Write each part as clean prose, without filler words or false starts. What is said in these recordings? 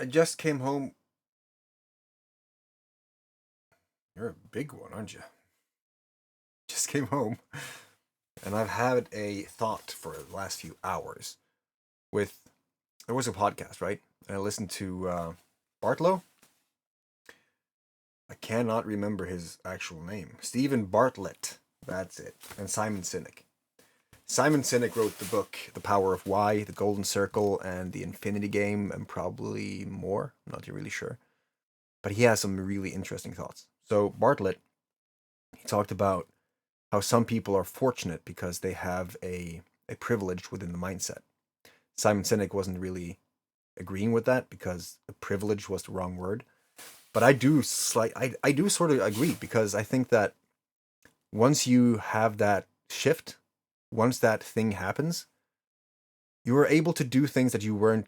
I just came home. You're a big one, aren't you? Just came home, and I've had a thought for the last few hours. With There was a podcast, right? And I listened to Bartlow. I cannot remember his actual name. Steven Bartlett. That's it. And Simon Sinek. Simon Sinek wrote the book The Power of Why, The Golden Circle, and The Infinity Game, and probably more. I'm not really sure. But he has some really interesting thoughts. So Bartlett, he talked about how some people are fortunate because they have a privilege within the mindset. Simon Sinek wasn't really agreeing with that because the privilege was the wrong word. But I do sort of agree because I think that once you have that shift, once that thing happens, you are able to do things that you weren't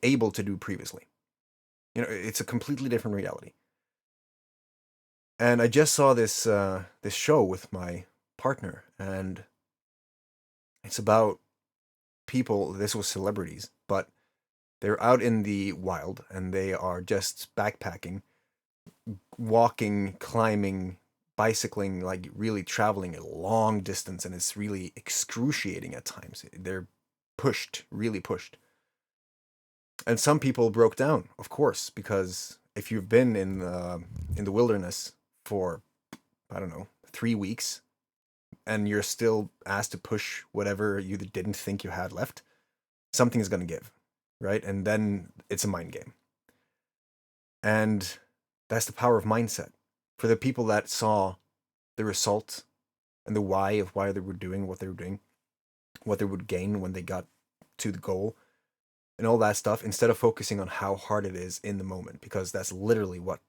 able to do previously. It's a completely different reality. And I just saw this show with my partner, and it's about people. This was celebrities, but they're out in the wild and they are just backpacking, walking, climbing, bicycling, like really traveling a long distance, and it's really excruciating at times. They're pushed, really pushed. And some people broke down, of course, because if you've been in the wilderness for, I don't know, 3 weeks, and you're still asked to push whatever you didn't think you had left, something is going to give, right? And then it's a mind game. And that's the power of mindset. For the people that saw the result and the why of why they were doing what they were doing, what they would gain when they got to the goal, and all that stuff, instead of focusing on how hard it is in the moment, because that's literally what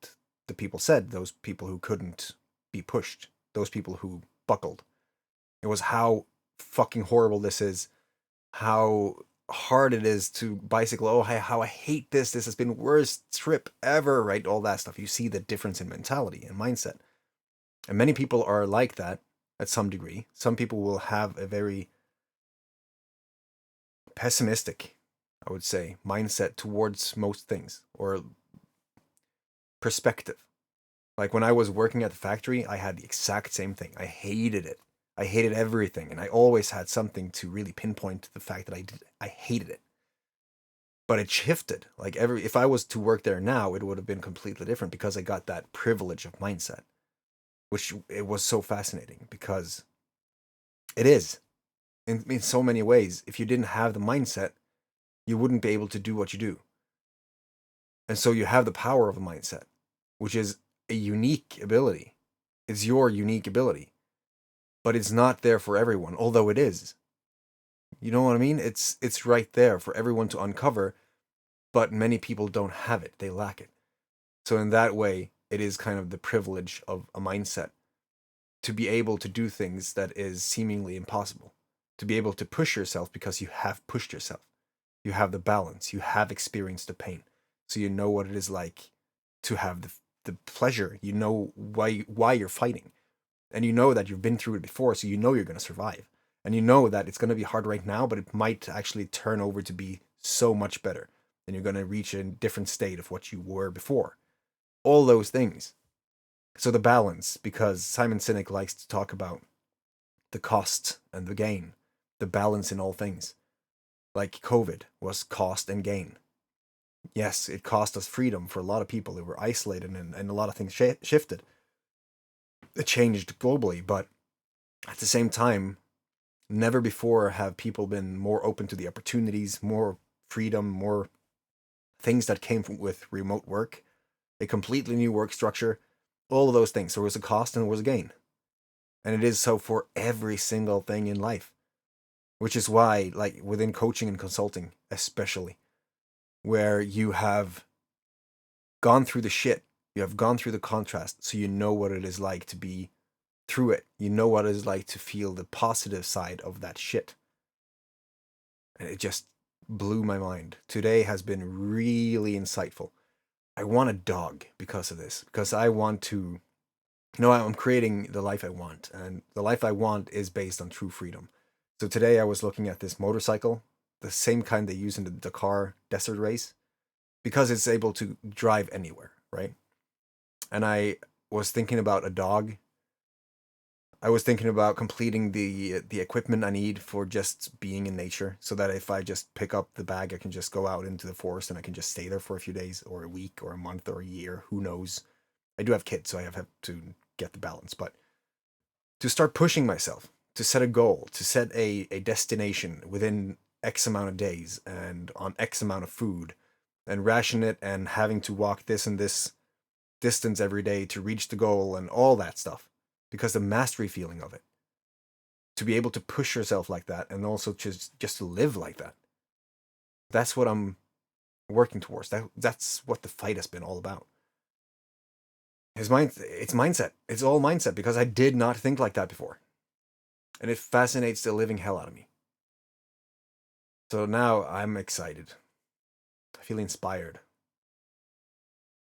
the people said, those people who couldn't be pushed, those people who buckled. It was how fucking horrible this is, how hard it is to bicycle. Oh, how I hate this. This has been worst trip ever, right? All that stuff. You see the difference in mentality and mindset. And many people are like that at some degree. Some people will have a very pessimistic, I would say, mindset towards most things or perspective. Like when I was working at the factory, I had the exact same thing. I hated it. I hated everything, and I always had something to really pinpoint the fact that I hated it. But it shifted. Like if I was to work there now, it would have been completely different because I got that privilege of mindset, which it was so fascinating because it is in so many ways. If you didn't have the mindset, you wouldn't be able to do what you do. And so you have the power of a mindset, which is a unique ability. It's your unique ability, but it's not there for everyone, although it is. You know what I mean? It's right there for everyone to uncover, but many people don't have it. They lack it. So in that way, it is kind of the privilege of a mindset to be able to do things that is seemingly impossible. To be able to push yourself because you have pushed yourself. You have the balance, you have experienced the pain. So you know what it is like to have the pleasure. You know why you're fighting. And you know that you've been through it before, so you know you're going to survive. And you know that it's going to be hard right now, but it might actually turn over to be so much better. And you're going to reach a different state of what you were before. All those things. So the balance, because Simon Sinek likes to talk about the cost and the gain, the balance in all things. Like COVID was cost and gain. Yes, it cost us freedom for a lot of people who were isolated, and a lot of things shifted. It changed globally, but at the same time, never before have people been more open to the opportunities, more freedom, more things that came with remote work, a completely new work structure, all of those things. There was a cost and there was a gain. And it is so for every single thing in life, which is why, like within coaching and consulting, especially, where you have gone through the shit, you have gone through the contrast, so you know what it is like to be through it. You know what it is like to feel the positive side of that shit. And it just blew my mind. Today has been really insightful. I want a dog because of this, because I want to, I'm creating the life I want, and the life I want is based on true freedom. So today I was looking at this motorcycle, the same kind they use in the Dakar desert race. because it's able to drive anywhere, right? And I was thinking about a dog. I was thinking about completing the equipment I need for just being in nature, so that if I just pick up the bag, I can just go out into the forest and I can just stay there for a few days or a week or a month or a year. Who knows? I do have kids, so I have to get the balance. But to start pushing myself, to set a goal, to set a destination within X amount of days and on X amount of food, and ration it and having to walk this and this distance every day to reach the goal and all that stuff. Because the mastery feeling of it, to be able to push yourself like that and also just to live like that. That's what I'm working towards. That's what the fight has been all about. It's mindset. It's all mindset because I did not think like that before. And it fascinates the living hell out of me. So now I'm excited. I feel inspired.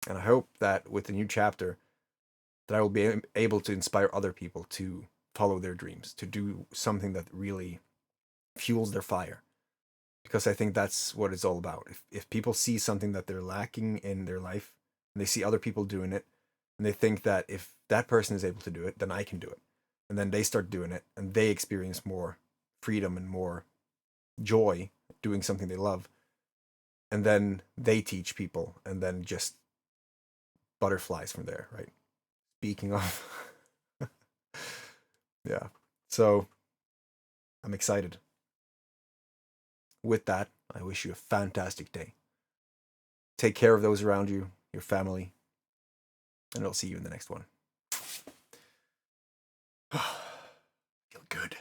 And I hope that with the new chapter that I will be able to inspire other people to follow their dreams, to do something that really fuels their fire. Because I think that's what it's all about. If people see something that they're lacking in their life and they see other people doing it and they think that if that person is able to do it, then I can do it. And then they start doing it and they experience more freedom and more joy doing something they love. And then they teach people and then just butterflies from there, right? Speaking of, yeah. So I'm excited. With that, I wish you a fantastic day. Take care of those around you, your family, and I'll see you in the next one. Feel good.